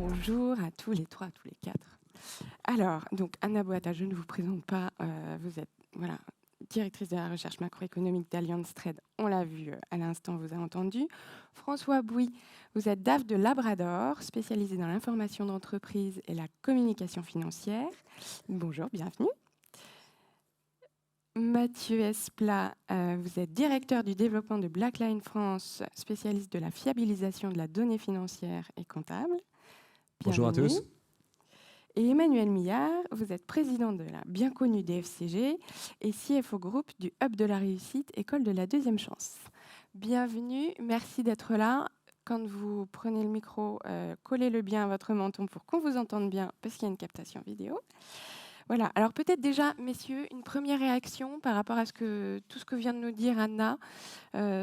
Bonjour à tous les trois, à tous les quatre. Alors, donc Anna Boata, je ne vous présente pas. Vous êtes directrice de la recherche macroéconomique d'Allianz Trade. On l'a vu à l'instant, vous avez entendu. François Bouy, vous êtes DAF de Labrador, spécialisé dans l'information d'entreprise et la communication financière. Bonjour, bienvenue. Mathieu Esplat, vous êtes directeur du développement de Blackline France, spécialiste de la fiabilisation de la donnée financière et comptable. Bonjour à tous. Et Emmanuel Millard, vous êtes président de la bien connue DFCG et CFO Group du Hub de la Réussite, école de la deuxième chance. Bienvenue, merci d'être là. Quand vous prenez le micro, collez-le bien à votre menton pour qu'on vous entende bien, parce qu'il y a une captation vidéo. Voilà, alors peut-être déjà, messieurs, une première réaction par rapport à tout ce que vient de nous dire Anna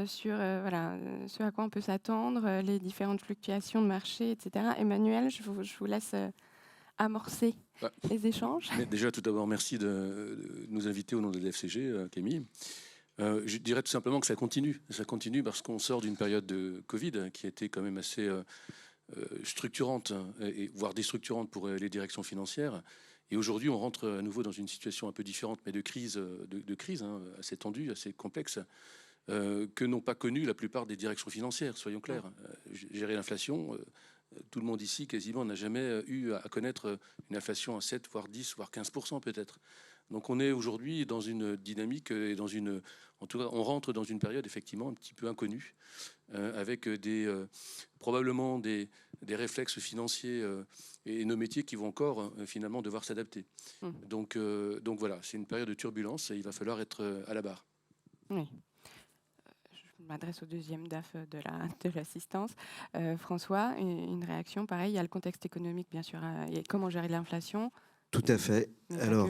sur ce à quoi on peut s'attendre, les différentes fluctuations de marché, etc. Emmanuel, je vous laisse amorcer les échanges. Mais déjà, tout d'abord, merci de nous inviter au nom de l'FCG, Camille. Je dirais tout simplement que ça continue. Ça continue parce qu'on sort d'une période de Covid qui a été quand même assez structurante, voire déstructurante pour les directions financières. Et aujourd'hui, on rentre à nouveau dans une situation un peu différente, mais de crise, assez tendue, assez complexe, que n'ont pas connu la plupart des directions financières, soyons clairs. Gérer l'inflation, tout le monde ici, quasiment, n'a jamais eu à connaître une inflation à 7, voire 10, voire 15% peut-être. Donc on est aujourd'hui dans une dynamique et en tout cas, on rentre dans une période effectivement un petit peu inconnue, avec probablement des réflexes financiers et nos métiers qui vont encore finalement devoir s'adapter. Donc voilà, c'est une période de turbulence et il va falloir être à la barre. Oui. Je m'adresse au deuxième DAF de l'assistance. François, une réaction, pareil, il y a le contexte économique, bien sûr, et comment gérer l'inflation. Tout à fait. Alors,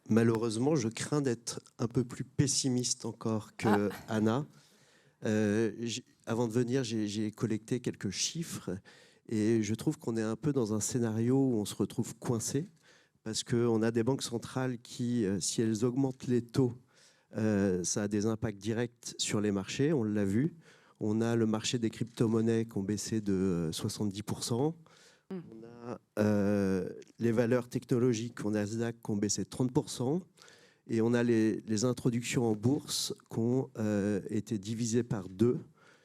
malheureusement, je crains d'être un peu plus pessimiste encore que Anna. Avant de venir, j'ai collecté quelques chiffres et je trouve qu'on est un peu dans un scénario où on se retrouve coincé parce qu'on a des banques centrales qui, si elles augmentent les taux, ça a des impacts directs sur les marchés, on l'a vu. On a le marché des crypto-monnaies qui ont baissé de 70%. On a les valeurs technologiques, on a Nasdaq qui ont baissé de 30%. Et on a les introductions en bourse qui ont été divisées par 2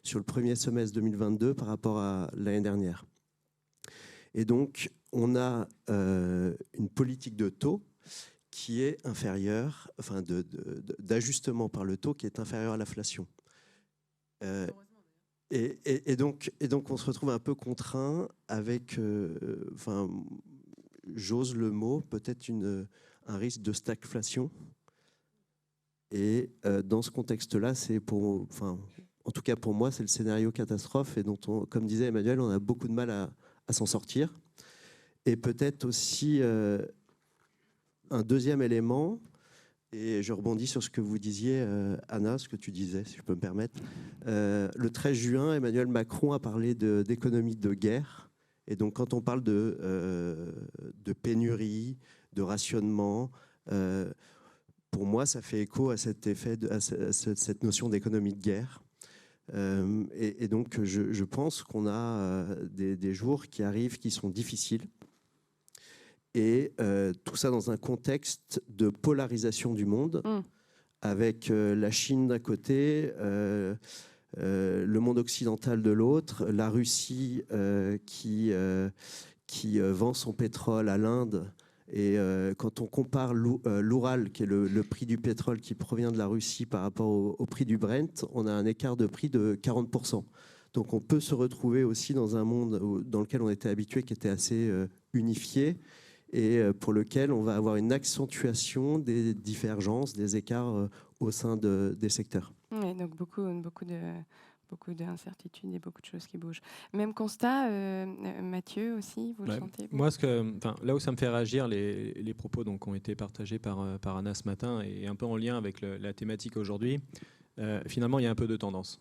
sur le premier semestre 2022 par rapport à l'année dernière. Et donc, on a une politique de taux qui est inférieure, enfin d'ajustement par le taux qui est inférieur à l'inflation. Et donc, on se retrouve un peu contraint avec, j'ose le mot, peut-être un risque de stagflation. Et dans ce contexte-là, en tout cas pour moi, c'est le scénario catastrophe et dont, comme disait Emmanuel, on a beaucoup de mal à s'en sortir. Et peut-être aussi un deuxième élément, et je rebondis sur ce que vous disiez, Anna, ce que tu disais, si je peux me permettre. Le 13 juin, Emmanuel Macron a parlé d'économie de guerre. Et donc, quand on parle de pénurie, de rationnement, pour moi, ça fait écho à cet effet, à cette notion d'économie de guerre. Et donc, je pense qu'on a des jours qui arrivent qui sont difficiles. Et tout ça dans un contexte de polarisation du monde, avec la Chine d'un côté, le monde occidental de l'autre, la Russie qui vend son pétrole à l'Inde. Et quand on compare l'Oural, qui est le prix du pétrole qui provient de la Russie par rapport au prix du Brent, on a un écart de prix de 40%. Donc on peut se retrouver aussi dans un monde dans lequel on était habitué, qui était assez unifié, et pour lequel on va avoir une accentuation des divergences, des écarts au sein des secteurs. Oui, donc beaucoup d'incertitudes et beaucoup de choses qui bougent. Même constat, Mathieu aussi, vous le sentez vous? Moi, là où ça me fait réagir, les propos donc, qui ont été partagés par Anna ce matin, et un peu en lien avec la thématique aujourd'hui, finalement, il y a un peu de tendance.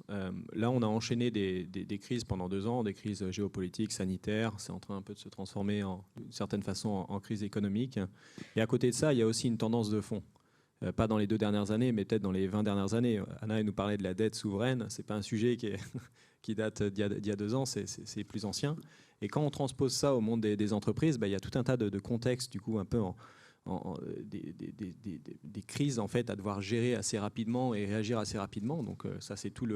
Là, on a enchaîné des crises pendant 2 ans, des crises géopolitiques, sanitaires. C'est en train un peu de se transformer d'une certaine façon en crise économique. Et à côté de ça, il y a aussi une tendance de fond. pas dans les 2 dernières années, mais peut-être dans les 20 dernières années. Anna, elle nous parlait de la dette souveraine. Ce n'est pas un sujet qui date d'il y a 2 ans, c'est plus ancien. Et quand on transpose ça au monde des entreprises, il y a tout un tas de contextes, du coup, un peu des crises en fait, à devoir gérer assez rapidement et réagir assez rapidement. Donc ça, c'est tout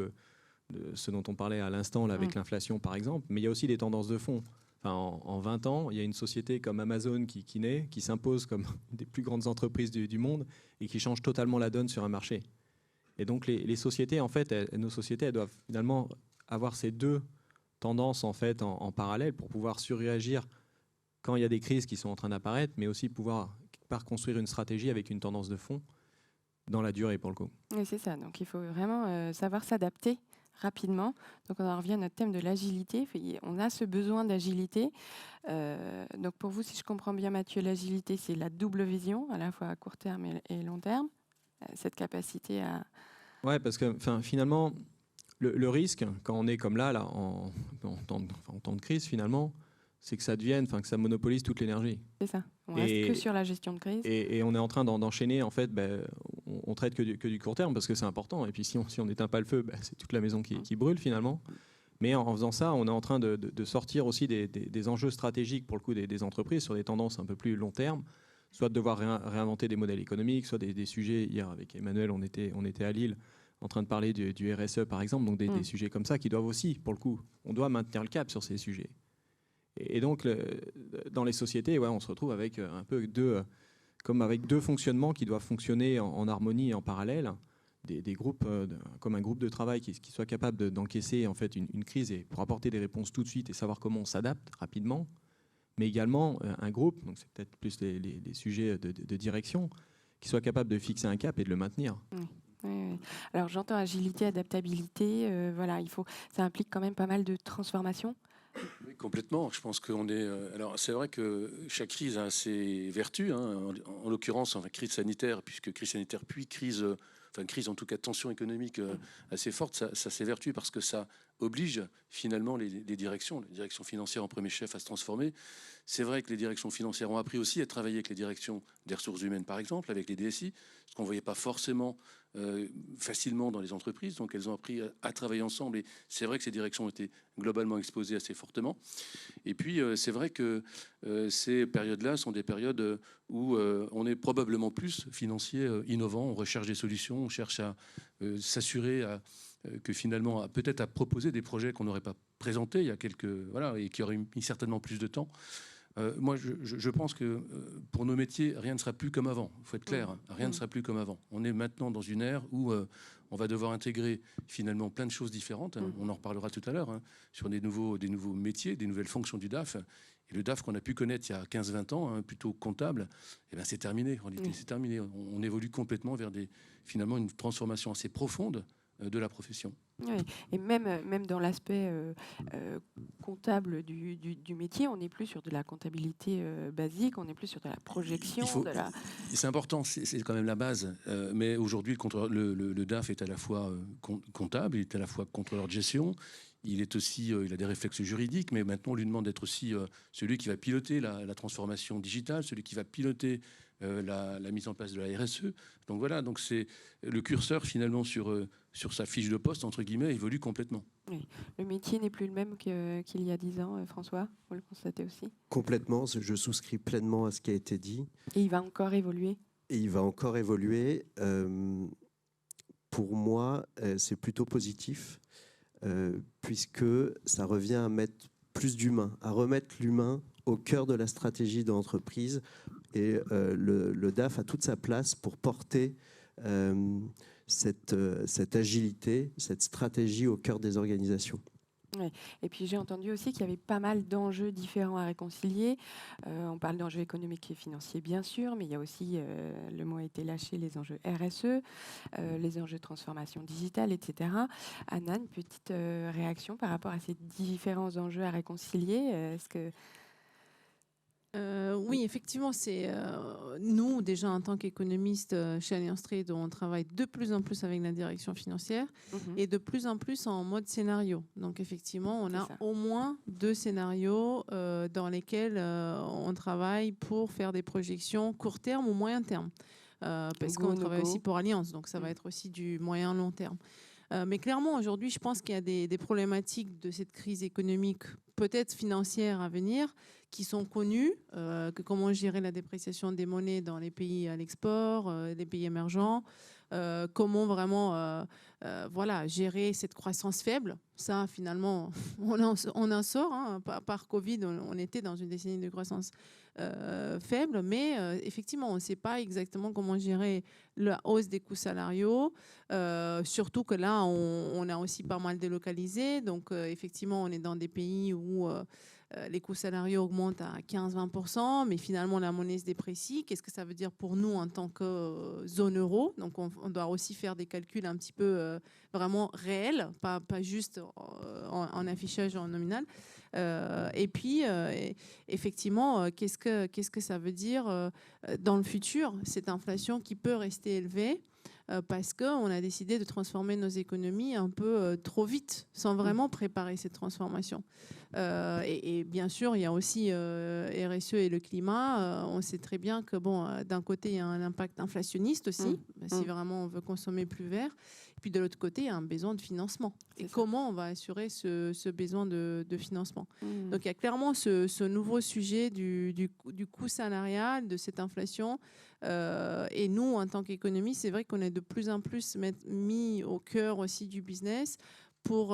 ce dont on parlait à l'instant là, avec l'inflation, par exemple. Mais il y a aussi des tendances de fond. Enfin, en 20 ans, il y a une société comme Amazon qui naît, qui s'impose comme une des plus grandes entreprises du monde et qui change totalement la donne sur un marché. Et donc les sociétés, en fait, nos sociétés, elles doivent finalement avoir ces 2 tendances en fait en parallèle pour pouvoir surréagir quand il y a des crises qui sont en train d'apparaître, mais aussi pouvoir construire une stratégie avec une tendance de fond dans la durée pour le coup. Oui, c'est ça. Donc il faut vraiment savoir s'adapter rapidement. Donc on en revient à notre thème de l'agilité. On a ce besoin d'agilité. Donc pour vous, si je comprends bien Mathieu, l'agilité, c'est la double vision, à la fois à court terme et long terme. Cette capacité à... Ouais, parce que finalement, le risque, quand on est comme là en temps de crise, finalement, c'est que ça devienne, que ça monopolise toute l'énergie. C'est ça. On reste que sur la gestion de crise. Et on est en train d'enchaîner, en fait, on traite que du court terme parce que c'est important. Et puis si on n'éteint pas le feu, c'est toute la maison qui brûle finalement. Mais en faisant ça, on est en train de sortir aussi des enjeux stratégiques pour le coup des entreprises sur des tendances un peu plus long terme, soit de devoir réinventer des modèles économiques, soit des sujets. Hier avec Emmanuel, on était à Lille en train de parler du RSE par exemple, donc des sujets comme ça qui doivent aussi, pour le coup, on doit maintenir le cap sur ces sujets. Et donc, dans les sociétés, on se retrouve avec un peu comme avec 2 fonctionnements qui doivent fonctionner en harmonie et en parallèle. Des groupes, comme un groupe de travail qui soit capable d'encaisser en fait une crise et pour apporter des réponses tout de suite et savoir comment on s'adapte rapidement. Mais également un groupe, donc c'est peut-être plus les sujets de direction, qui soit capable de fixer un cap et de le maintenir. Oui. Oui. Alors j'entends agilité, adaptabilité. Ça implique quand même pas mal de transformations. Oui, complètement. Je pense qu'on est. Alors, c'est vrai que chaque crise a ses vertus. En l'occurrence, crise sanitaire, puisque crise sanitaire puis crise en tout cas tension économique assez forte, ça s'est vertu parce que ça oblige finalement les directions financières en premier chef à se transformer. C'est vrai que les directions financières ont appris aussi à travailler avec les directions des ressources humaines, par exemple, avec les DSI, ce qu'on ne voyait pas forcément facilement dans les entreprises. Donc elles ont appris à travailler ensemble et c'est vrai que ces directions ont été globalement exposées assez fortement. Et puis c'est vrai que ces périodes-là sont des périodes où on est probablement plus financier, innovant, on recherche des solutions, on cherche à s'assurer que finalement peut-être à proposer des projets qu'on n'aurait pas présentés il y a et qui auraient mis certainement plus de temps. Moi, je pense que pour nos métiers, rien ne sera plus comme avant. Il faut être clair, rien ne sera plus comme avant. On est maintenant dans une ère où on va devoir intégrer finalement plein de choses différentes. On en reparlera tout à l'heure sur des nouveaux métiers, des nouvelles fonctions du DAF. Et le DAF qu'on a pu connaître il y a 15-20 ans, plutôt comptable, c'est terminé. En réalité, c'est terminé. On évolue complètement vers finalement une transformation assez profonde de la profession. Oui. Et même dans l'aspect comptable du métier, on n'est plus sur de la comptabilité basique, on n'est plus sur de la projection. C'est important, c'est quand même la base. Mais aujourd'hui, le DAF est à la fois comptable, il est à la fois contrôleur de gestion, il est aussi, il a des réflexes juridiques, mais maintenant on lui demande d'être aussi celui qui va piloter la transformation digitale, celui qui va piloter la mise en place de la RSE. Donc voilà, donc c'est le curseur finalement sur sa fiche de poste, entre guillemets, évolue complètement. Oui. Le métier n'est plus le même qu'il y a 10 ans, François, vous le constatez aussi? Complètement, je souscris pleinement à ce qui a été dit. Et il va encore évoluer? Et il va encore évoluer. Pour moi, c'est plutôt positif, puisque ça revient à mettre plus d'humain, à remettre l'humain au cœur de la stratégie de l'entreprise. Et le DAF a toute sa place pour porter cette agilité, cette stratégie au cœur des organisations. Ouais. Et puis j'ai entendu aussi qu'il y avait pas mal d'enjeux différents à réconcilier. On parle d'enjeux économiques et financiers bien sûr, mais il y a aussi, le mot a été lâché, les enjeux RSE, les enjeux de transformation digitale, etc. Anna, une petite réaction par rapport à ces différents enjeux à réconcilier. Est-ce que... Oui, effectivement, c'est nous déjà en tant qu'économistes chez Allianz Trade, on travaille de plus en plus avec la direction financière et de plus en plus en mode scénario. Donc effectivement, on a au moins 2 scénarios dans lesquels on travaille pour faire des projections court terme ou moyen terme. parce qu'on travaille aussi pour Allianz, donc ça va être aussi du moyen-long terme. Mais clairement, aujourd'hui, je pense qu'il y a des problématiques de cette crise économique, peut-être financière à venir, qui sont connues, que comment gérer la dépréciation des monnaies dans les pays à l'export, les pays émergents, comment vraiment gérer cette croissance faible. Ça, finalement, on en sort. Hein. Par Covid, on était dans une décennie de croissance faible, mais effectivement, on ne sait pas exactement comment gérer la hausse des coûts salariaux, surtout que là, on a aussi pas mal délocalisé. Donc, effectivement, on est dans des pays où les coûts salariaux augmentent à 15-20%, mais finalement, la monnaie se déprécie. Qu'est-ce que ça veut dire pour nous en tant que zone euro? Donc, on doit aussi faire des calculs un petit peu vraiment réels, pas juste en affichage en nominal. Et puis, effectivement, qu'est-ce que ça veut dire dans le futur, cette inflation qui peut rester élevée parce qu'on a décidé de transformer nos économies un peu trop vite, sans vraiment préparer cette transformation. Et bien sûr, il y a aussi RSE et le climat. On sait très bien que, d'un côté, il y a un impact inflationniste aussi, si vraiment on veut consommer plus vert. Et puis de l'autre côté, il y a un besoin de financement. Et comment on va assurer ce besoin de financement? Donc il y a clairement ce nouveau sujet du coût salarial, de cette inflation. Et nous, en tant qu'économistes, c'est vrai qu'on est de plus en plus mis au cœur aussi du business pour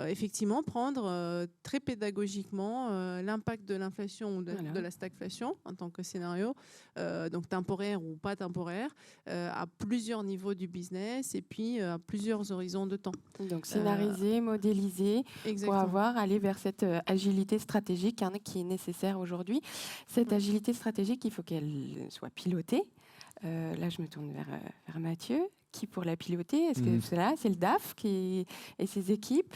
effectivement prendre très pédagogiquement l'impact de l'inflation ou de la stagflation en tant que scénario, donc temporaire ou pas temporaire, à plusieurs niveaux du business et puis à plusieurs horizons de temps. Donc scénariser, modéliser, pour aller vers cette agilité stratégique qui est nécessaire aujourd'hui. Cette agilité stratégique, il faut qu'elle soit pilotée. Là, je me tourne vers Mathieu. Qui pour la piloter? Est-ce que c'est le DAF et ses équipes?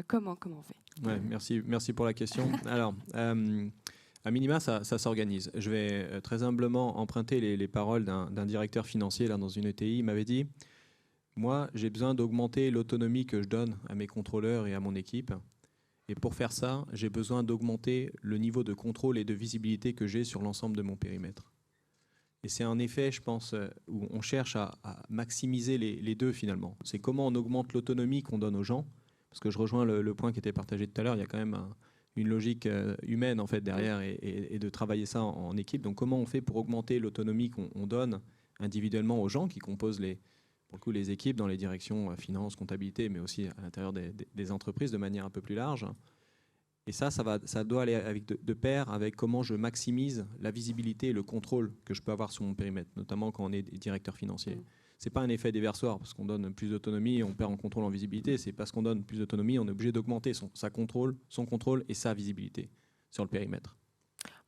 Comment on fait? Ouais, merci pour la question. Alors, à minima, ça s'organise. Je vais très humblement emprunter les paroles d'un directeur financier là, dans une ETI. Il m'avait dit, moi, j'ai besoin d'augmenter l'autonomie que je donne à mes contrôleurs et à mon équipe. Et pour faire ça, j'ai besoin d'augmenter le niveau de contrôle et de visibilité que j'ai sur l'ensemble de mon périmètre. Et c'est un effet, je pense, où on cherche à maximiser les deux finalement. C'est comment on augmente l'autonomie qu'on donne aux gens. Parce que je rejoins le point qui était partagé tout à l'heure, il y a quand même une logique humaine en fait derrière et de travailler ça en équipe. Donc comment on fait pour augmenter l'autonomie qu'on donne individuellement aux gens qui composent pour le coup, les équipes dans les directions finance, comptabilité, mais aussi à l'intérieur des entreprises de manière un peu plus large. Et ça doit aller de pair avec comment je maximise la visibilité et le contrôle que je peux avoir sur mon périmètre, notamment quand on est directeur financier. Ce n'est pas un effet déversoir, parce qu'on donne plus d'autonomie, on perd en contrôle, en visibilité. C'est parce qu'on donne plus d'autonomie, on est obligé d'augmenter son contrôle et sa visibilité sur le périmètre.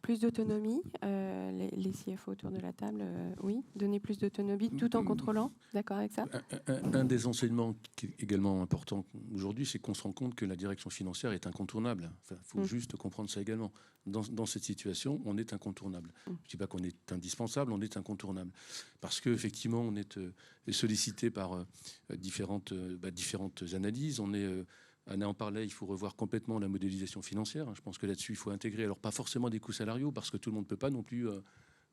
Plus d'autonomie, les CFO autour de la table, oui, donner plus d'autonomie tout en contrôlant, d'accord avec ça? Un des enseignements qui est également important aujourd'hui, c'est qu'on se rend compte que la direction financière est incontournable. Il faut juste comprendre ça également. Dans cette situation, on est incontournable. Je ne dis pas qu'on est indispensable, on est incontournable. Parce qu'effectivement, on est sollicité par différentes analyses, on est... Anna en parlait, il faut revoir complètement la modélisation financière. Je pense que là-dessus, il faut intégrer, alors pas forcément des coûts salariaux, parce que tout le monde ne peut pas non plus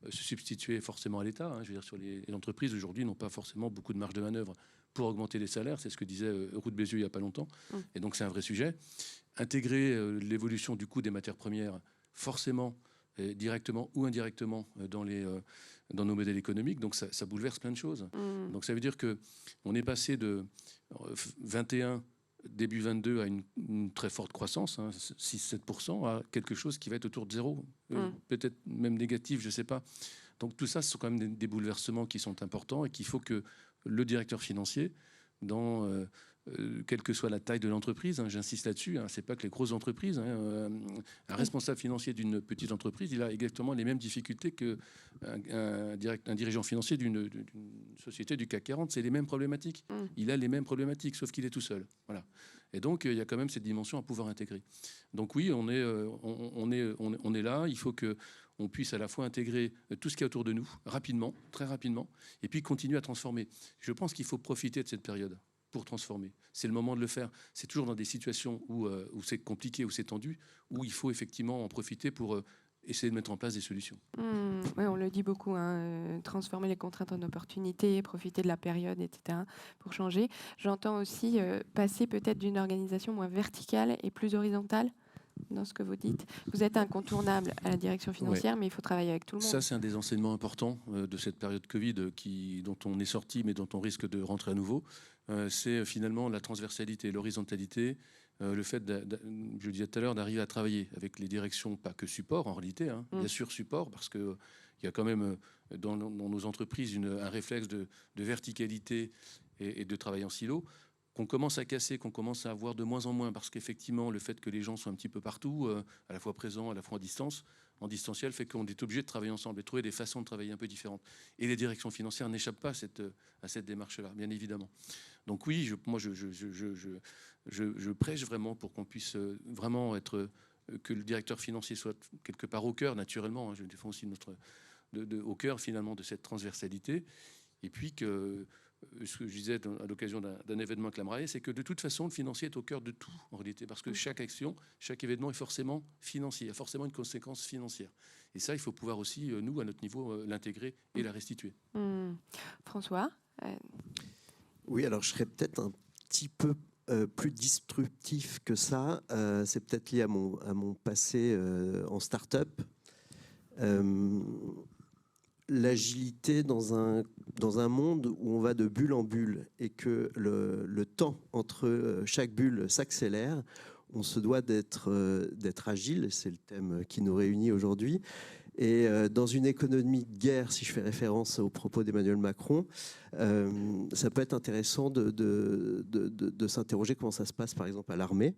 se substituer forcément à l'État. Je veux dire, les entreprises aujourd'hui n'ont pas forcément beaucoup de marge de manœuvre pour augmenter les salaires. C'est ce que disait Ruth Bézieux il n'y a pas longtemps. Et donc, c'est un vrai sujet. Intégrer l'évolution du coût des matières premières, forcément, directement ou indirectement, dans nos modèles économiques. Donc, ça bouleverse plein de choses. Donc, ça veut dire qu'on est passé de 21... début 22 à une très forte croissance, 6-7%, à quelque chose qui va être autour de zéro, peut-être même négatif, je ne sais pas. Donc tout ça, ce sont quand même des bouleversements qui sont importants et qu'il faut que le directeur financier, quelle que soit la taille de l'entreprise, j'insiste là-dessus, c'est pas que les grosses entreprises, un responsable financier d'une petite entreprise, il a exactement les mêmes difficultés qu'un dirigeant financier d'une société du CAC 40, c'est les mêmes problématiques. Il a les mêmes problématiques, sauf qu'il est tout seul. Voilà. Et donc, il y a quand même cette dimension à pouvoir intégrer. Donc oui, on est là, il faut qu'on puisse à la fois intégrer tout ce qu'il y a autour de nous, rapidement, très rapidement, et puis continuer à transformer. Je pense qu'il faut profiter de cette période pour transformer. C'est le moment de le faire. C'est toujours dans des situations où c'est compliqué, où c'est tendu, où il faut effectivement en profiter pour essayer de mettre en place des solutions. Oui, on le dit beaucoup, hein, transformer les contraintes en opportunités, profiter de la période, etc. pour changer. J'entends aussi passer peut-être d'une organisation moins verticale et plus horizontale dans ce que vous dites. Vous êtes incontournable à la direction financière, mais il faut travailler avec tout le monde. Ça, c'est un des enseignements importants de cette période Covid dont on est sorti, mais dont on risque de rentrer à nouveau. C'est finalement la transversalité, l'horizontalité, le fait, je disais tout à l'heure, d'arriver à travailler avec les directions, pas que support en réalité, hein, bien sûr support, parce qu'il y a quand même dans nos entreprises un réflexe de verticalité et de travail en silo, qu'on commence à casser, qu'on commence à avoir de moins en moins, parce qu'effectivement, le fait que les gens soient un petit peu partout, à la fois présents, à la fois à distance, en distanciel, fait qu'on est obligé de travailler ensemble et trouver des façons de travailler un peu différentes. Et les directions financières n'échappent pas à cette démarche-là, bien évidemment. Donc oui, moi, je prêche vraiment pour qu'on puisse vraiment que le directeur financier soit quelque part au cœur, naturellement. Hein, je défends aussi au cœur, finalement, de cette transversalité. Et puis que ce que je disais à l'occasion d'un événement avec la MRAE, c'est que de toute façon, le financier est au cœur de tout, en réalité, parce que chaque action, chaque événement est forcément financier, a forcément une conséquence financière. Et ça, il faut pouvoir aussi, nous, à notre niveau, l'intégrer et la restituer. François Oui, alors je serais peut-être un petit peu plus disruptif que ça. C'est peut-être lié à mon passé en start-up. L'agilité dans un monde où on va de bulle en bulle et que le temps entre chaque bulle s'accélère, on se doit d'être agile, c'est le thème qui nous réunit aujourd'hui. Et dans une économie de guerre, si je fais référence aux propos d'Emmanuel Macron, ça peut être intéressant de s'interroger comment ça se passe par exemple à l'armée.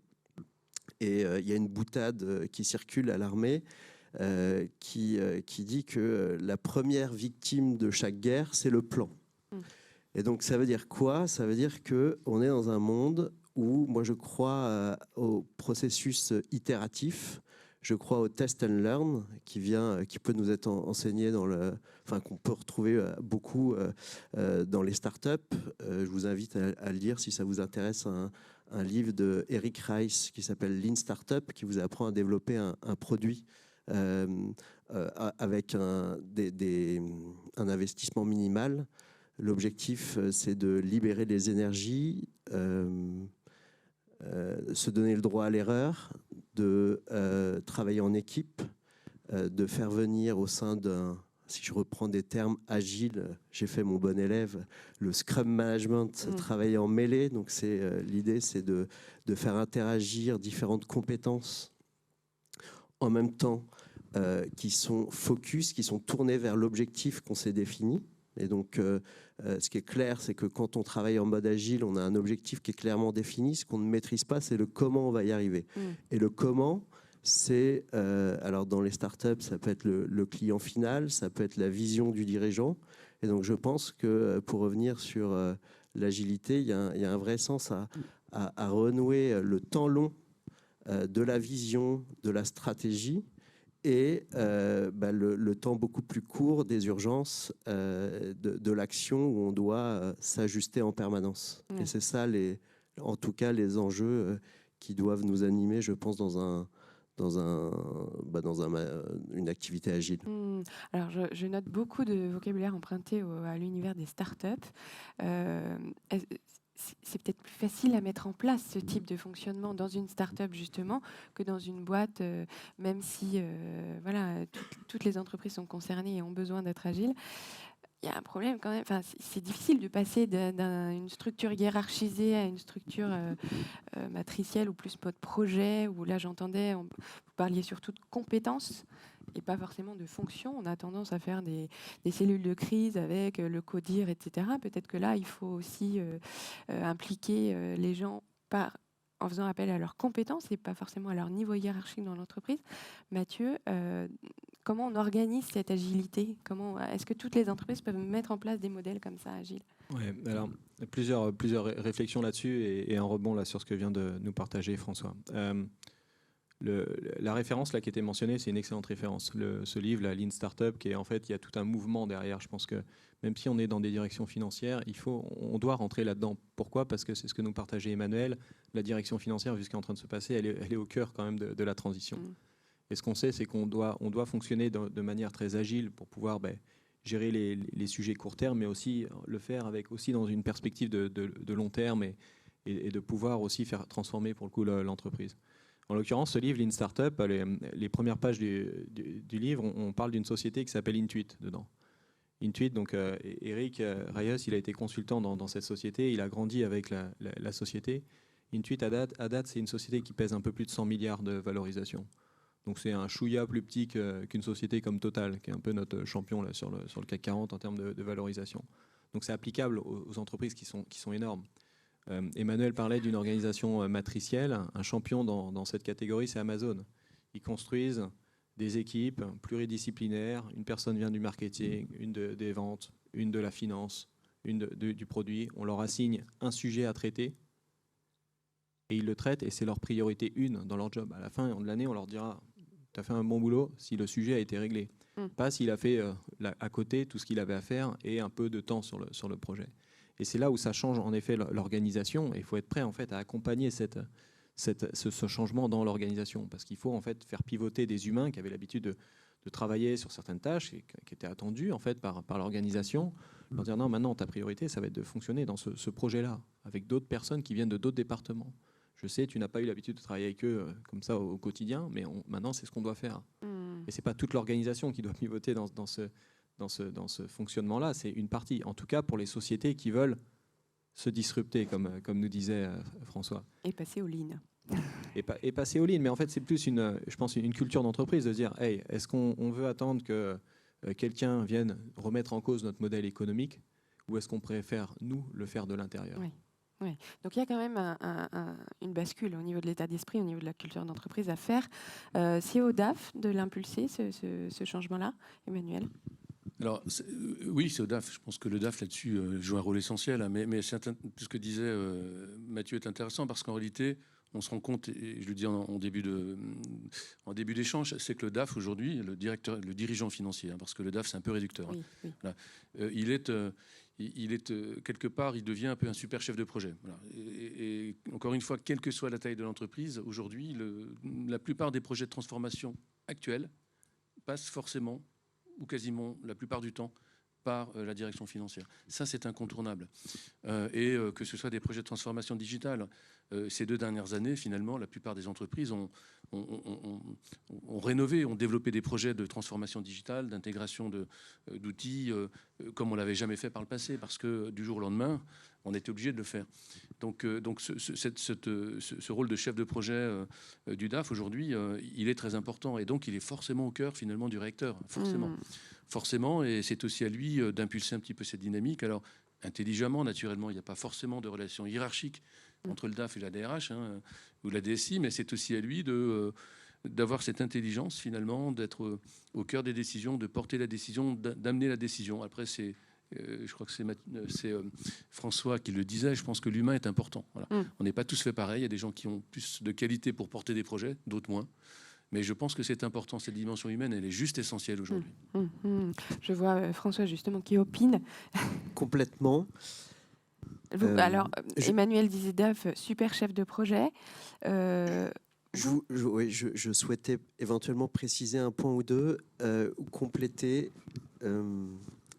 Et il y a une boutade qui circule à l'armée qui dit que la première victime de chaque guerre, c'est le plan. Et donc ça veut dire quoi? Ça veut dire qu'on est dans un monde où moi je crois au processus itératif, je crois au test and learn qui peut nous être enseigné qu'on peut retrouver beaucoup dans les startups. Je vous invite à le lire si ça vous intéresse, un livre de Eric Rice qui s'appelle Lean Startup, qui vous apprend à développer un produit avec un investissement minimal. L'objectif, c'est de libérer les énergies, se donner le droit à l'erreur, de travailler en équipe, de faire venir au sein si je reprends des termes agiles, j'ai fait mon bon élève, le Scrum Management, travailler en mêlée. Donc l'idée, c'est de faire interagir différentes compétences en même temps, qui sont focus, qui sont tournés vers l'objectif qu'on s'est défini. Et donc, ce qui est clair, c'est que quand on travaille en mode agile, on a un objectif qui est clairement défini. Ce qu'on ne maîtrise pas, c'est le comment on va y arriver. Et le comment, c'est, alors dans les startups, ça peut être le client final, ça peut être la vision du dirigeant. Et donc, je pense que pour revenir sur l'agilité, il y a un vrai sens à renouer le temps long de la vision, de la stratégie et le temps beaucoup plus court des urgences de l'action où on doit s'ajuster en permanence. Et c'est ça, en tout cas, les enjeux qui doivent nous animer, je pense, dans une activité agile. Alors, je note beaucoup de vocabulaire emprunté à l'univers des startups. C'est peut-être plus facile à mettre en place ce type de fonctionnement dans une start-up justement que dans une boîte, même si toutes les entreprises sont concernées et ont besoin d'être agiles. Il y a un problème quand même. Enfin, c'est difficile de passer d'une structure hiérarchisée à une structure matricielle ou plus mode projet, où là j'entendais, vous parliez surtout de compétences et pas forcément de fonctions. On a tendance à faire des cellules de crise avec le CODIR, etc. Peut-être que là, il faut aussi impliquer les gens en faisant appel à leurs compétences et pas forcément à leur niveau hiérarchique dans l'entreprise. Mathieu, comment on organise cette agilité? Est-ce que toutes les entreprises peuvent mettre en place des modèles comme ça, agiles? Ouais, alors, plusieurs réflexions là-dessus et un rebond là, sur ce que vient de nous partager François. La référence là qui était mentionnée, c'est une excellente référence. Ce livre, la Lean Startup, qui est en fait, il y a tout un mouvement derrière. Je pense que même si on est dans des directions financières, on doit rentrer là-dedans. Pourquoi? Parce que c'est ce que nous partageait Emmanuel. La direction financière, vu ce qui est en train de se passer, elle est au cœur quand même de la transition. Et ce qu'on sait, c'est qu'on doit fonctionner de manière très agile pour pouvoir gérer les sujets court terme, mais aussi le faire avec aussi dans une perspective de long terme et de pouvoir aussi faire transformer pour le coup l'entreprise. En l'occurrence, ce livre, Lean Startup, les premières pages du livre, on parle d'une société qui s'appelle Intuit dedans. Intuit, donc Eric Reyes, il a été consultant dans cette société, il a grandi avec la société. Intuit, à date, c'est une société qui pèse un peu plus de 100 milliards de valorisation. Donc c'est un chouïa plus petit qu'une société comme Total, qui est un peu notre champion là, sur le CAC 40 en termes de valorisation. Donc c'est applicable aux entreprises qui sont énormes. Emmanuel parlait d'une organisation matricielle. Un champion dans cette catégorie, c'est Amazon. Ils construisent des équipes pluridisciplinaires. Une personne vient du marketing, une des ventes, une de la finance, une du produit. On leur assigne un sujet à traiter et ils le traitent et c'est leur priorité 1 dans leur job. À la fin de l'année, on leur dira « tu as fait un bon boulot si le sujet a été réglé ». Pas s'il a fait à côté tout ce qu'il avait à faire et un peu de temps sur le projet. Et c'est là où ça change en effet l'organisation. Et il faut être prêt en fait à accompagner ce changement dans l'organisation, parce qu'il faut en fait faire pivoter des humains qui avaient l'habitude de travailler sur certaines tâches et qui étaient attendues en fait par l'organisation. Leur dire non, maintenant ta priorité, ça va être de fonctionner dans ce projet-là avec d'autres personnes qui viennent de d'autres départements. Je sais, tu n'as pas eu l'habitude de travailler avec eux comme ça au quotidien, mais maintenant c'est ce qu'on doit faire. Et c'est pas toute l'organisation qui doit pivoter dans ce fonctionnement-là, c'est une partie. En tout cas, pour les sociétés qui veulent se disrupter, comme nous disait François. Et passer au lean. Et passer au lean. Mais en fait, c'est plus, je pense, une culture d'entreprise de dire, hey, est-ce qu'on veut attendre que quelqu'un vienne remettre en cause notre modèle économique ou est-ce qu'on préfère, nous, le faire de l'intérieur ? Oui. Oui. Donc il y a quand même une bascule au niveau de l'état d'esprit, au niveau de la culture d'entreprise à faire. C'est au DAF de l'impulser, ce changement-là, Emmanuel ? Alors, oui, c'est au DAF. Je pense que le DAF, là-dessus, joue un rôle essentiel. Hein, mais ce que disait Mathieu est intéressant parce qu'en réalité, on se rend compte, et je le dis en début d'échange, c'est que le DAF, aujourd'hui, le dirigeant financier, hein, parce que le DAF, c'est un peu réducteur. Oui, hein, oui. voilà, il est quelque part, il devient un peu un super chef de projet. Voilà. Et encore une fois, quelle que soit la taille de l'entreprise, aujourd'hui, la plupart des projets de transformation actuels passent forcément ou quasiment la plupart du temps par la direction financière. Ça, c'est incontournable. Et que ce soit des projets de transformation digitale, ces 2 dernières années, finalement, la plupart des entreprises ont rénové, ont développé des projets de transformation digitale, d'intégration d'outils, comme on l'avait jamais fait par le passé, parce que du jour au lendemain, on était obligé de le faire. Donc ce rôle de chef de projet du DAF, aujourd'hui, il est très important. Et donc, il est forcément au cœur, finalement, du réacteur. Forcément. Et c'est aussi à lui d'impulser un petit peu cette dynamique. Alors, intelligemment, naturellement, il n'y a pas forcément de relation hiérarchique entre le DAF et la DRH ou la DSI, mais c'est aussi à lui d'avoir cette intelligence, finalement, d'être au cœur des décisions, de porter la décision, d'amener la décision. Après, je crois que c'est François qui le disait, je pense que l'humain est important. Voilà. On n'est pas tous fait pareil, il y a des gens qui ont plus de qualité pour porter des projets, d'autres moins. Mais je pense que c'est important, cette dimension humaine, elle est juste essentielle aujourd'hui. Je vois François, justement, qui opine. Complètement. Alors, Emmanuel disait DAF, super chef de projet. Je souhaitais éventuellement préciser un point ou deux, ou compléter.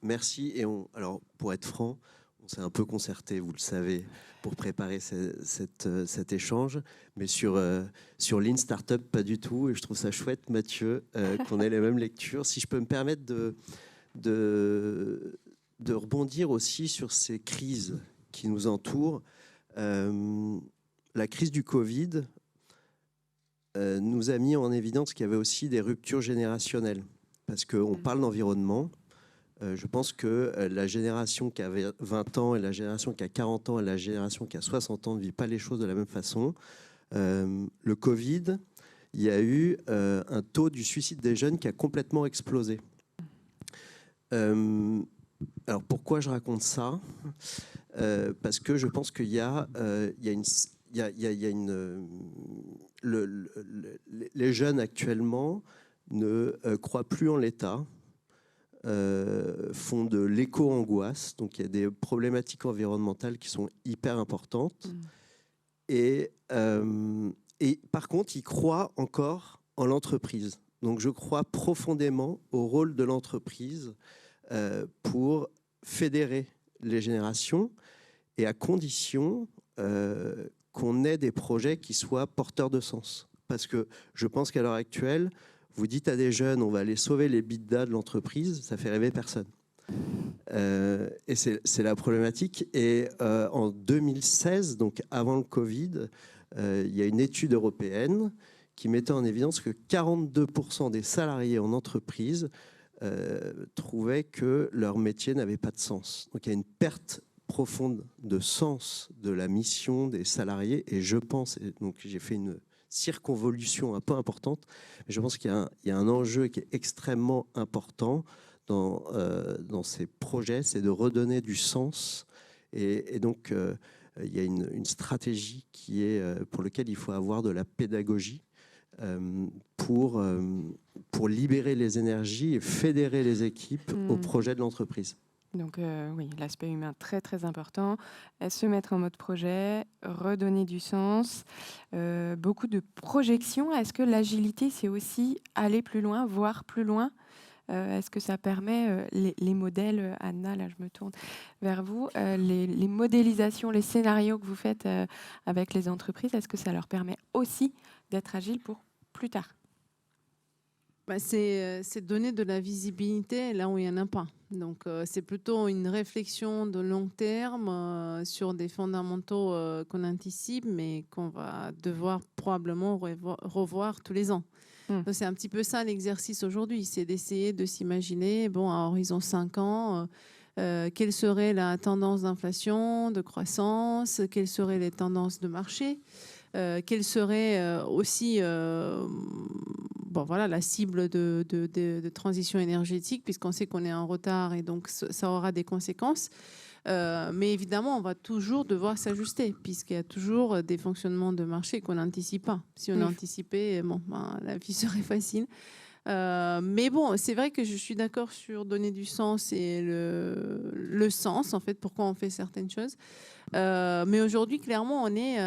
Merci. Alors, pour être franc, on s'est un peu concerté, vous le savez, pour préparer cet échange. Mais sur Lean Startup, pas du tout. Et je trouve ça chouette, Mathieu, qu'on ait les mêmes lectures. Si je peux me permettre de rebondir aussi sur ces crises qui nous entourent. La crise du Covid nous a mis en évidence qu'il y avait aussi des ruptures générationnelles. Parce qu'on parle d'environnement. Je pense que la génération qui avait 20 ans et la génération qui a 40 ans et la génération qui a 60 ans ne vit pas les choses de la même façon. Le Covid, il y a eu un taux du suicide des jeunes qui a complètement explosé. Alors pourquoi je raconte ça ? Parce que je pense qu'il y a les jeunes actuellement ne croient plus en l'État. Font de l'éco-angoisse, donc il y a des problématiques environnementales qui sont hyper importantes. Et par contre, ils croient encore en l'entreprise. Donc je crois profondément au rôle de l'entreprise pour fédérer les générations et à condition qu'on ait des projets qui soient porteurs de sens. Parce que je pense qu'à l'heure actuelle, vous dites à des jeunes, on va aller sauver les bidas de l'entreprise, ça fait rêver personne. Et c'est la problématique. Et en 2016, donc avant le Covid, il y a une étude européenne qui mettait en évidence que 42% des salariés en entreprise trouvaient que leur métier n'avait pas de sens. Donc il y a une perte profonde de sens de la mission des salariés. Et je pense, et donc j'ai fait une circonvolution un peu importante, mais je pense qu'il y a un enjeu qui est extrêmement important dans ces projets, c'est de redonner du sens. Et donc, il y a une stratégie pour laquelle il faut avoir de la pédagogie pour libérer les énergies et fédérer les équipes au projet de l'entreprise. Donc oui, l'aspect humain très très important, se mettre en mode projet, redonner du sens, beaucoup de projections. Est-ce que l'agilité, c'est aussi aller plus loin, voir plus loin? Est-ce que ça permet les modèles, Anna, là je me tourne vers vous, les modélisations, les scénarios que vous faites avec les entreprises, est-ce que ça leur permet aussi d'être agile pour plus tard? C'est donner de la visibilité là où il n'y en a pas. Donc, c'est plutôt une réflexion de long terme sur des fondamentaux qu'on anticipe, mais qu'on va devoir probablement revoir tous les ans. Donc, c'est un petit peu ça l'exercice aujourd'hui, c'est d'essayer de s'imaginer, à horizon 5 ans, quelle serait la tendance d'inflation, de croissance, quelles seraient les tendances de marché, quelle serait aussi la cible de transition énergétique, puisqu'on sait qu'on est en retard et donc ça aura des conséquences. Mais évidemment, on va toujours devoir s'ajuster, puisqu'il y a toujours des fonctionnements de marché qu'on n'anticipe pas. Si on anticipait, la vie serait facile. Mais bon, c'est vrai que je suis d'accord sur donner du sens et le sens, en fait, pourquoi on fait certaines choses. Mais aujourd'hui, clairement, on est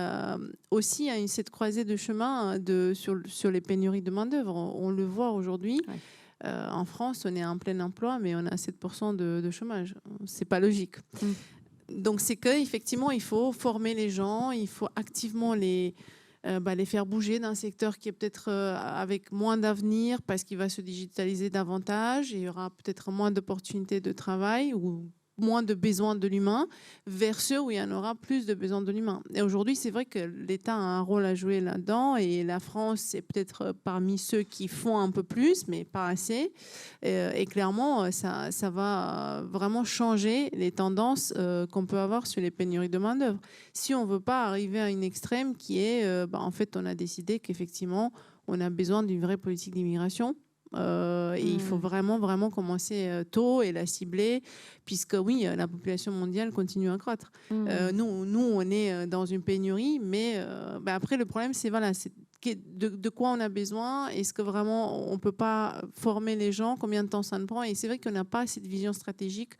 aussi à cette croisée de chemin sur les pénuries de main-d'œuvre. On le voit aujourd'hui. Ouais. En France, on est en plein emploi, mais on a 7% de chômage. C'est pas logique. Donc, c'est qu'effectivement, il faut former les gens, il faut activement les faire bouger d'un secteur qui est peut-être avec moins d'avenir parce qu'il va se digitaliser davantage et il y aura peut-être moins d'opportunités de travail ou moins de besoins de l'humain vers ceux où il y en aura plus de besoins de l'humain. Et aujourd'hui, c'est vrai que l'État a un rôle à jouer là-dedans et la France, c'est peut-être parmi ceux qui font un peu plus, mais pas assez. Et clairement, ça va vraiment changer les tendances qu'on peut avoir sur les pénuries de main-d'œuvre. Si on ne veut pas arriver à une extrême qui est, en fait, on a décidé qu'effectivement, on a besoin d'une vraie politique d'immigration. Et il faut vraiment commencer tôt et la cibler, puisque oui, la population mondiale continue à croître. Nous, on est dans une pénurie, mais après, le problème, c'est de quoi on a besoin. Est-ce que vraiment, on ne peut pas former les gens? Combien de temps ça nous prend? Et c'est vrai qu'on n'a pas cette vision stratégique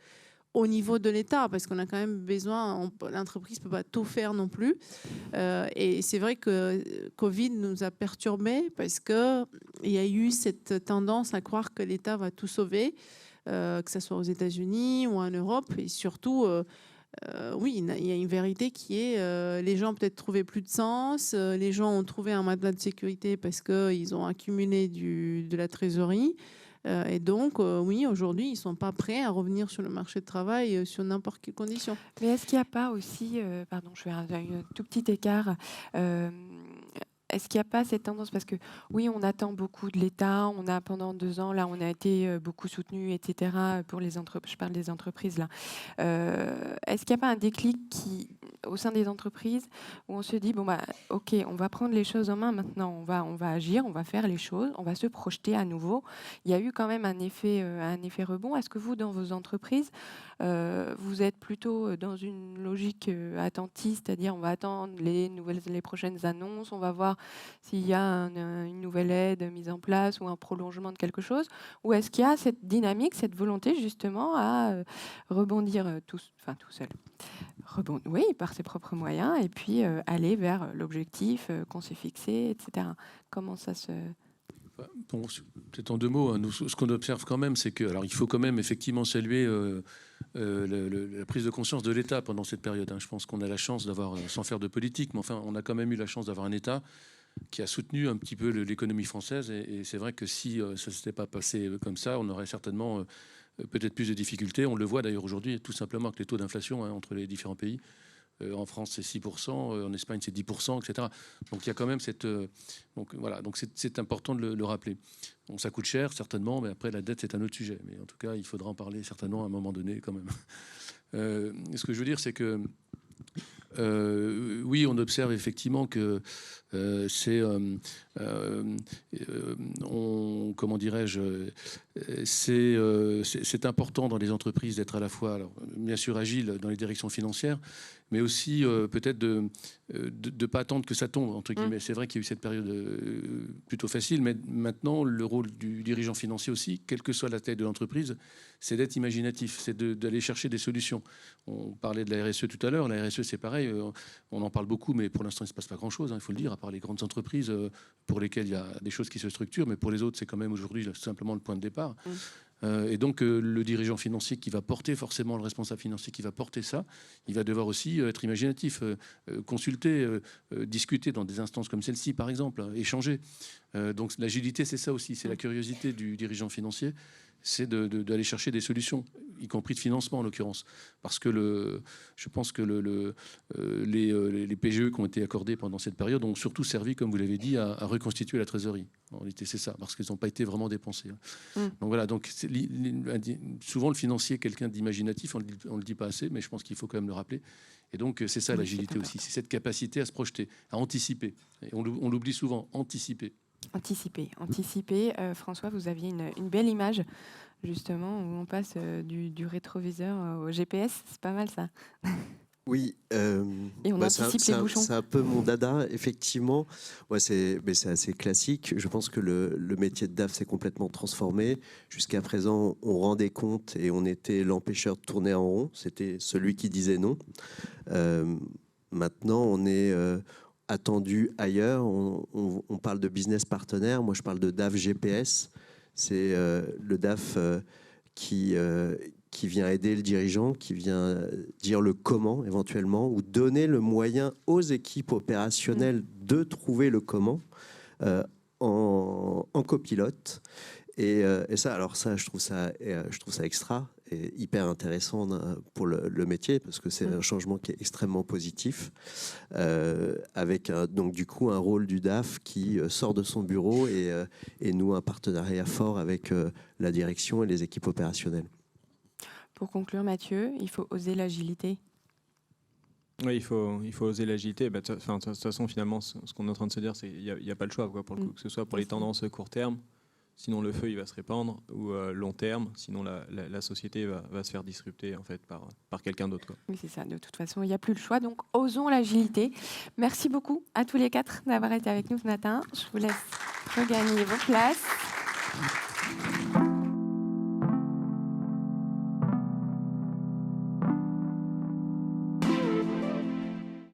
au niveau de l'État, parce qu'on a quand même besoin, l'entreprise ne peut pas tout faire non plus. Et c'est vrai que Covid nous a perturbés parce qu'il y a eu cette tendance à croire que l'État va tout sauver, que ce soit aux États-Unis ou en Europe. Et surtout, oui, il y a une vérité qui est les gens ont peut-être trouvé plus de sens, les gens ont trouvé un matelas de sécurité parce qu'ils ont accumulé de la trésorerie. Et donc, oui, aujourd'hui, ils ne sont pas prêts à revenir sur le marché de travail sur n'importe quelle condition. Mais est-ce qu'il n'y a pas aussi, pardon, je fais un tout petit écart, est-ce qu'il n'y a pas cette tendance, parce que oui, on attend beaucoup de l'État, on a pendant 2 ans, là, on a été beaucoup soutenu, etc., pour les entreprises, je parle des entreprises, là. Est-ce qu'il n'y a pas un déclic au sein des entreprises où on se dit, ok, on va prendre les choses en main maintenant, on va agir, on va faire les choses, on va se projeter à nouveau. Il y a eu quand même un effet rebond. Est-ce que vous, dans vos entreprises, vous êtes plutôt dans une logique attentiste, c'est-à-dire on va attendre les prochaines annonces, on va voir s'il y a une nouvelle aide mise en place ou un prolongement de quelque chose, ou est-ce qu'il y a cette dynamique, cette volonté justement à rebondir tout seul, oui, par ses propres moyens, et puis aller vers l'objectif qu'on s'est fixé, etc. Comment ça se... Bon, peut-être en 2 mots, hein. Nous, ce qu'on observe quand même, c'est que, alors, il faut quand même effectivement saluer la prise de conscience de l'État pendant cette période. Hein. Je pense qu'on a la chance d'avoir, sans faire de politique, mais enfin, on a quand même eu la chance d'avoir un État qui a soutenu un petit peu l'économie française. Et c'est vrai que si ça ne s'était pas passé comme ça, on aurait certainement peut-être plus de difficultés. On le voit d'ailleurs aujourd'hui, tout simplement avec les taux d'inflation entre les différents pays. En France, c'est 6%, en Espagne, c'est 10%, etc. Donc il y a quand même cette... donc voilà, donc c'est important de le rappeler. Bon, ça coûte cher, certainement, mais après, la dette, c'est un autre sujet. Mais en tout cas, il faudra en parler certainement à un moment donné, quand même. Ce que je veux dire, c'est que... oui, on observe effectivement que comment dirais-je, c'est important dans les entreprises d'être à la fois, alors, bien sûr, agile dans les directions financières, mais aussi peut-être de ne pas attendre que ça tombe, entre guillemets. C'est vrai qu'il y a eu cette période plutôt facile, mais maintenant, le rôle du dirigeant financier aussi, quelle que soit la taille de l'entreprise, c'est d'être imaginatif, c'est d'aller chercher des solutions. On parlait de la RSE tout à l'heure. La RSE, c'est pareil, on en parle beaucoup, mais pour l'instant, il ne se passe pas grand-chose, hein, il faut le dire, à part les grandes entreprises pour lesquelles il y a des choses qui se structurent, mais pour les autres, c'est quand même aujourd'hui simplement le point de départ. Et donc, le dirigeant financier qui va porter forcément, le responsable financier qui va porter ça, il va devoir aussi être imaginatif, consulter, discuter dans des instances comme celle-ci, par exemple, échanger. Donc, l'agilité, c'est ça aussi, c'est la curiosité du dirigeant financier, c'est d'aller chercher des solutions, y compris de financement en l'occurrence. Parce que je pense que les PGE qui ont été accordés pendant cette période ont surtout servi, comme vous l'avez dit, à reconstituer la trésorerie. En réalité, c'est ça, parce qu'ils n'ont pas été vraiment dépensés. Donc voilà, donc souvent le financier est quelqu'un d'imaginatif, on ne le dit pas assez, mais je pense qu'il faut quand même le rappeler. Et donc c'est ça l'agilité aussi, c'est cette capacité à se projeter, à anticiper. Et on l'oublie souvent, anticiper. Anticiper. François, vous aviez une belle image, justement, où on passe du rétroviseur au GPS. C'est pas mal, ça. Oui. Et on anticipe les bouchons. C'est un peu mon dada, effectivement. Ouais, c'est assez classique. Je pense que le métier de DAF s'est complètement transformé. Jusqu'à présent, on rendait compte et on était l'empêcheur de tourner en rond. C'était celui qui disait non. Maintenant, on est... attendu ailleurs. On parle de business partenaire. Moi, je parle de DAF GPS. C'est le DAF qui vient aider le dirigeant, qui vient dire le comment éventuellement, ou donner le moyen aux équipes opérationnelles de trouver le comment en copilote. Et ça, alors ça, je trouve ça extra et hyper intéressant pour le métier, parce que c'est un changement qui est extrêmement positif, avec donc du coup un rôle du DAF qui sort de son bureau et noue un partenariat fort avec la direction et les équipes opérationnelles. Pour conclure, Mathieu, il faut oser l'agilité. Oui, il faut oser l'agilité. De toute façon, finalement, ce qu'on est en train de se dire, c'est qu'il n'y a pas le choix, quoi, pour le coup, que ce soit pour les tendances court terme, sinon le feu il va se répandre, ou long terme, sinon la société va se faire disrupter en fait par quelqu'un d'autre. Oui, c'est ça. De toute façon, il n'y a plus le choix. Donc, osons l'agilité. Merci beaucoup à tous les 4 d'avoir été avec nous ce matin. Je vous laisse regagner vos places.